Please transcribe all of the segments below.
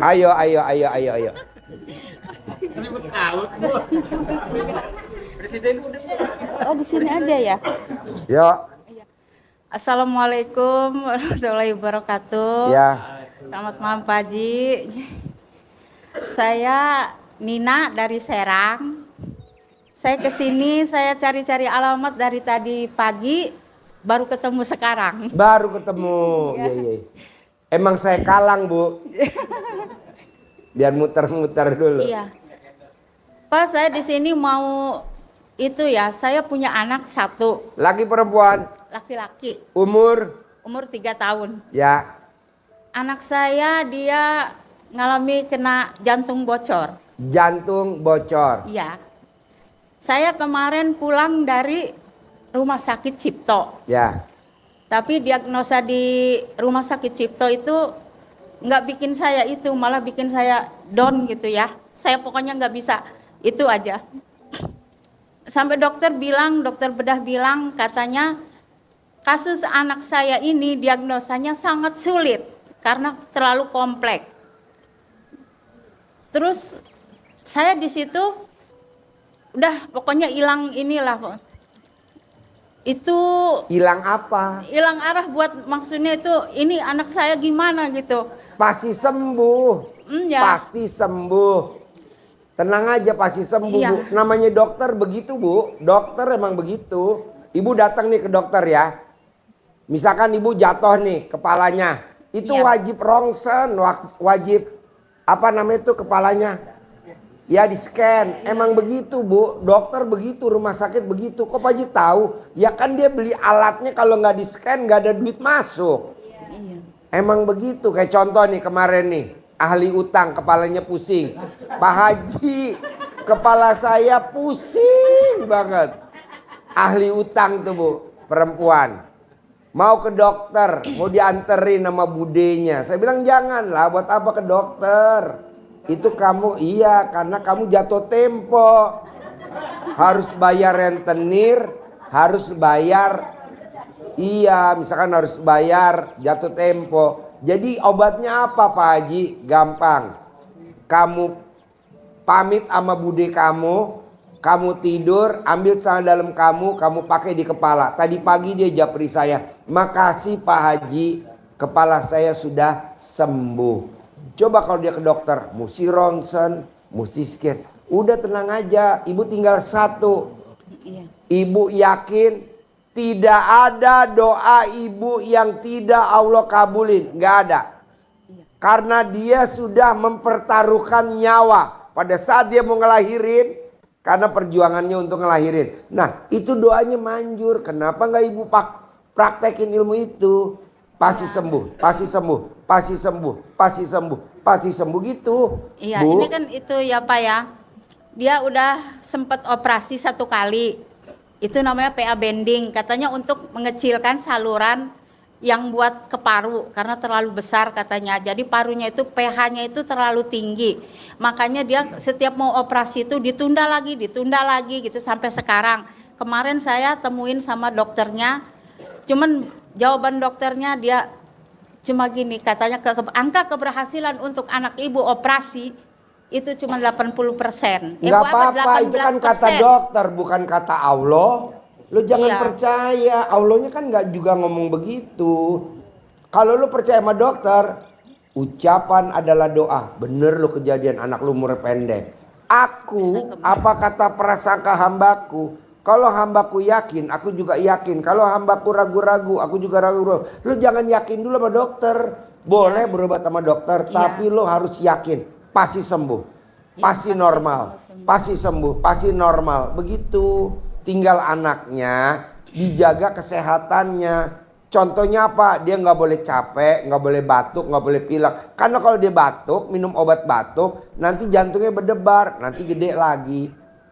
Ayo, ayo, ayo, ayo, ayo. Oh, di sini aja ya. Yuk. Assalamualaikum warahmatullahi wabarakatuh. Ya. Selamat malam Pak Haji. Saya Nina dari Serang. Saya kesini, saya cari-cari alamat dari tadi pagi, baru ketemu sekarang. Baru ketemu. Iya, iya. Emang saya kalang, Bu. Biar muter-muter dulu. Iya. Pak, saya di sini mau itu ya, saya punya anak satu. Laki perempuan? Laki-laki. Umur 3 tahun. ya. Anak saya dia ngalami kena jantung bocor. Jantung bocor. Iya. Saya kemarin pulang dari rumah sakit Cipto. Ya. Tapi diagnosa di rumah sakit Cipto itu nggak bikin saya itu, malah bikin saya down gitu ya. Saya pokoknya nggak bisa, itu aja. Sampai dokter bedah bilang katanya kasus anak saya ini diagnosanya sangat sulit karena terlalu kompleks. Terus saya di situ udah pokoknya hilang inilah. Itu Hilang apa? hilang arah buat maksudnya itu ini anak saya gimana gitu. Pasti sembuh. Ya. Pasti sembuh. Tenang aja, pasti sembuh, Iya. Bu. Namanya dokter begitu, Bu. Dokter emang begitu. Ibu datang nih ke dokter ya. Misalkan ibu jatuh nih kepalanya. Itu Iya. wajib rongsen, wajib apa namanya itu kepalanya? Ya di scan. Emang begitu, Bu. Dokter begitu, rumah sakit begitu. Kok Pak Haji tahu? Ya kan dia beli alatnya, kalau nggak di scan nggak ada duit masuk. Iya. Emang begitu. Kayak contoh nih kemarin nih, ahli utang kepalanya pusing. Pak Haji, kepala saya pusing banget. Ahli utang tuh, Bu, perempuan. Mau ke dokter, mau dianterin sama budenya. Saya bilang janganlah, buat apa ke dokter? Itu kamu, iya karena kamu jatuh tempo. Harus bayar rentenir, harus bayar, iya misalkan harus bayar jatuh tempo. Jadi obatnya apa Pak Haji? Gampang. Kamu pamit sama bude kamu tidur, ambil celana dalam kamu pakai di kepala. Tadi pagi dia japri saya, makasih Pak Haji, kepala saya sudah sembuh. Coba kalau dia ke dokter, mesti ronsen, mesti scan. Udah tenang aja, ibu tinggal satu. Iya. Ibu yakin tidak ada doa ibu yang tidak Allah kabulin. Nggak ada. Karena dia sudah mempertaruhkan nyawa pada saat dia mau ngelahirin. Karena perjuangannya untuk ngelahirin. Nah itu doanya manjur. Kenapa nggak ibu praktekin ilmu itu? Pasti sembuh, pasti sembuh, pasti sembuh, pasti sembuh, pasti sembuh gitu. Iya, Bu. ini kan itu ya Pak ya. Dia udah sempat operasi 1 kali. Itu namanya PA bending. Katanya untuk mengecilkan saluran yang buat ke paru karena terlalu besar katanya. Jadi parunya itu pH-nya itu terlalu tinggi. Makanya dia setiap mau operasi itu ditunda lagi gitu sampai sekarang. Kemarin saya temuin sama dokternya. Cuman jawaban dokternya dia cuma gini, katanya angka keberhasilan untuk anak ibu operasi itu cuma 80%. Nggak apa-apa, itu kan kata dokter bukan kata Allah. Lu jangan percaya, Allahnya kan nggak juga ngomong begitu. Kalau lu percaya sama dokter, ucapan adalah doa. Bener lu kejadian anak lu umur pendek. Aku, apa kata prasangka hambaku? Kalau hambaku yakin, aku juga yakin. Kalau hambaku ragu-ragu, aku juga ragu-ragu. Lu jangan yakin dulu sama dokter. Boleh berobat sama dokter, tapi lu harus yakin. Pasti sembuh, pasti normal, pasti sembuh, pasti normal. Begitu. Tinggal anaknya dijaga kesehatannya. Contohnya apa? Dia nggak boleh capek, nggak boleh batuk, nggak boleh pilek. Karena kalau dia batuk, minum obat batuk, nanti jantungnya berdebar, nanti gede lagi.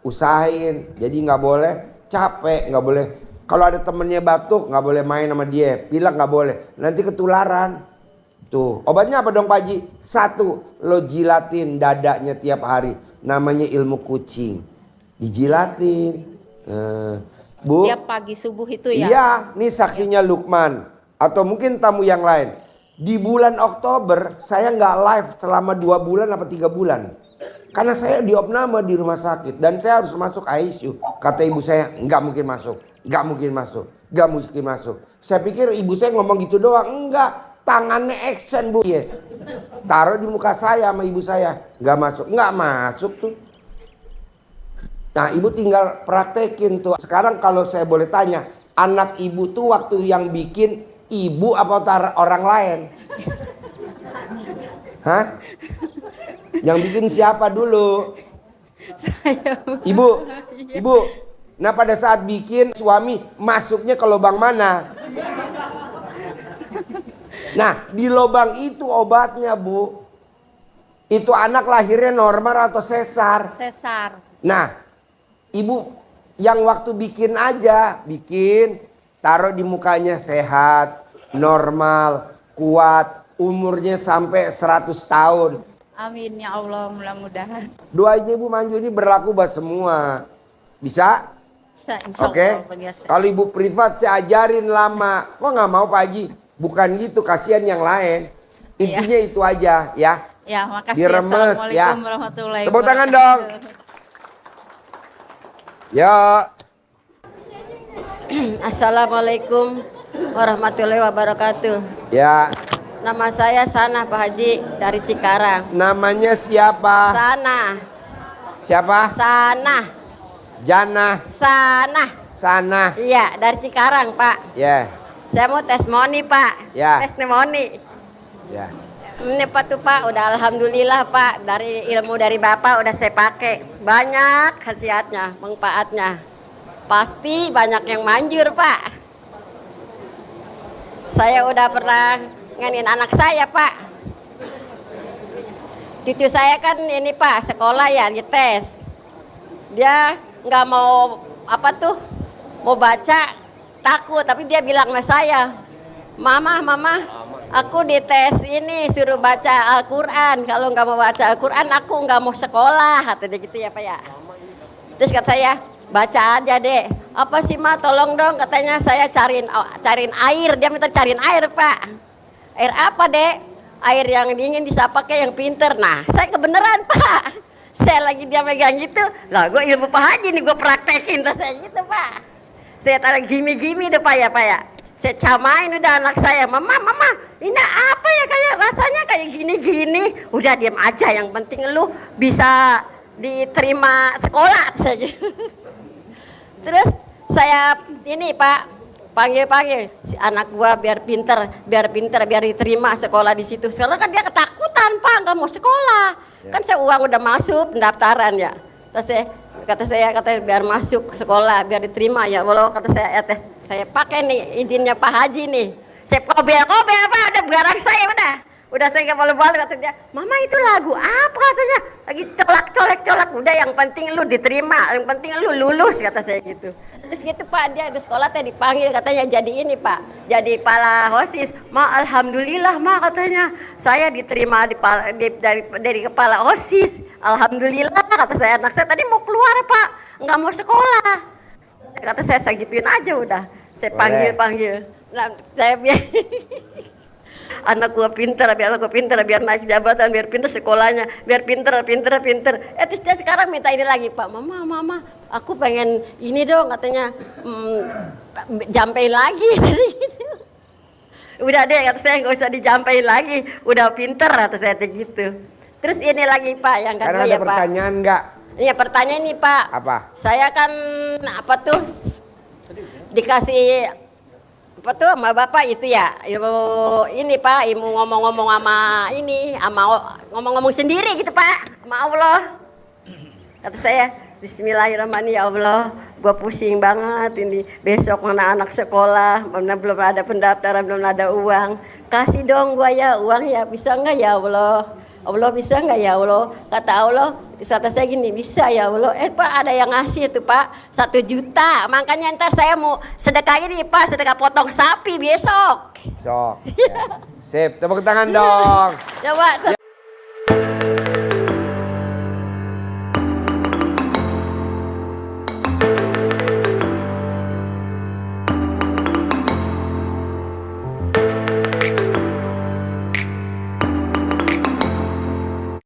Usahain. Jadi nggak boleh capek, nggak boleh. Kalau ada temennya batuk, nggak boleh main sama dia. Pilek nggak boleh. Nanti ketularan. Tuh, obatnya apa dong Pak Haji? 1, lo jilatin dadanya tiap hari. Namanya ilmu kucing. Dijilatin. Bu. Tiap pagi subuh itu ya? Iya, nih saksinya Lukman. Atau mungkin tamu yang lain. Di bulan Oktober saya nggak live selama 2 bulan apa 3 bulan. Karena saya diopname di rumah sakit dan saya harus masuk ICU. Kata ibu saya, nggak mungkin masuk, nggak mungkin masuk, nggak mungkin masuk. Saya pikir ibu saya ngomong gitu doang, enggak. Tangannya action bu, ya. Taruh di muka saya sama ibu saya, nggak masuk, nggak masuk tuh. Nah ibu tinggal praktekin tuh. Sekarang kalau saya boleh tanya, anak ibu tuh waktu yang bikin ibu apa orang lain? Hah? Yang bikin siapa dulu? Ibu, ibu. Nah pada saat bikin suami masuknya ke lubang mana? Nah di lubang itu obatnya bu. Itu anak lahirnya normal atau sesar? Sesar. Nah ibu yang waktu bikin aja, bikin, taruh di mukanya sehat, normal, kuat, umurnya sampai 100 tahun. Amin ya Allah, mudah-mudahan. Doanya Ibu Manju ini berlaku buat semua. Bisa? Bisa, insya Oke. Allah, biasa. Kalau Ibu privat saya ajarin lama. Kok nggak mau Pak Haji? Bukan gitu, kasihan yang lain. Intinya itu aja ya. Ya, makasih. Diremes, Assalamualaikum ya. warahmatullahi Tepuk tangan wabarakatuh. dong. Ya. Assalamualaikum warahmatullahi wabarakatuh. Ya. Nama saya Sana Pak Haji dari Cikarang. Namanya siapa? Sana, Siapa? Sana, Jana. Sana. Sana. Iya, dari Cikarang Pak. Ya. Saya mau testimoni Pak. Ya. Testimoni. Ya. Ini Pak tuh Pak, udah alhamdulillah Pak. Dari ilmu dari Bapak udah saya pakai. Banyak khasiatnya, manfaatnya. Pasti banyak yang manjur Pak. Saya udah pernah nganin anak saya Pak. Cucu saya kan ini Pak, sekolah ya dites. Dia nggak mau apa tuh, mau baca, takut. Tapi dia bilang sama saya, Mama, aku dites ini suruh baca Al-Quran. Kalau nggak mau baca Al-Quran, aku nggak mau sekolah. Kata dia gitu ya Pak ya. Terus kata saya, baca aja deh. Apa sih Ma, tolong dong, katanya saya cariin air. Dia minta cariin air Pak. Air apa dek? Air yang dingin bisa pakai yang pinter. Nah saya kebenaran Pak. Saya lagi dia megang gitu. Lah gue ilmu Pak Haji nih gue praktekin. Terus saya gitu Pak. Saya taruh gimi-gimi deh Pak ya. Saya camain udah anak saya. Mama, ini apa ya, kayak rasanya kayak gini-gini. Udah diam aja, yang penting lu bisa diterima sekolah. Saya gitu. Terus saya ini Pak, panggil si anak gua biar pinter, biar diterima sekolah di situ. Sekarang kan dia ketakutan Pak, nggak mau sekolah. Ya. Kan saya uang udah masuk pendaftaran ya. Terus kata saya biar masuk sekolah, biar diterima ya. Walau kata saya pakai nih izinnya Pak Haji nih. Saya kobe apa ada barang saya udah saya nggak malu-malu. Kata dia, Mama itu lagu apa katanya? Lagi colek. Udah yang penting lu diterima, yang penting lu lulus, kata saya gitu. Terus gitu Pak, dia di sekolah teh dipanggil katanya jadi ini Pak, jadi kepala OSIS. Ma, alhamdulillah Ma, katanya saya diterima dari kepala OSIS. Alhamdulillah, kata saya. Anak saya tadi mau keluar Pak, nggak mau sekolah. Kata saya gituin aja udah. Saya panggil. Nah, saya anak gua pinter, biar naik jabatan, biar pinter sekolahnya, biar pinter. Terus dia sekarang minta ini lagi Pak, Mama, aku pengen ini dong, katanya jampein lagi. Udah deh, kata saya nggak usah dijampein lagi, udah pinter, kata saya gitu. Terus ini lagi Pak, yang kedua ya Pak. Ada pertanyaan nggak? Iya pertanyaan ini Pak. Apa? Saya kan dikasih sama Bapak itu ya, ini Pak, ilmu ngomong-ngomong ngomong-ngomong sendiri gitu Pak, sama Allah. Kata saya, Bismillahirrahmanirrahim, ya Allah, gua pusing banget ini, besok mana anak sekolah, mana belum ada pendaftaran, belum ada uang, kasih dong gua ya uang ya, bisa nggak ya Allah? Allah bisa nggak ya Allah? Kata Allah, kata saya gini, bisa ya Allah. Pak ada yang ngasih tuh Pak 1 juta. Makanya ntar saya mau sedekah ini Pak, sedekah potong sapi besok. Ya. Sip, tepuk tangan dong. Coba.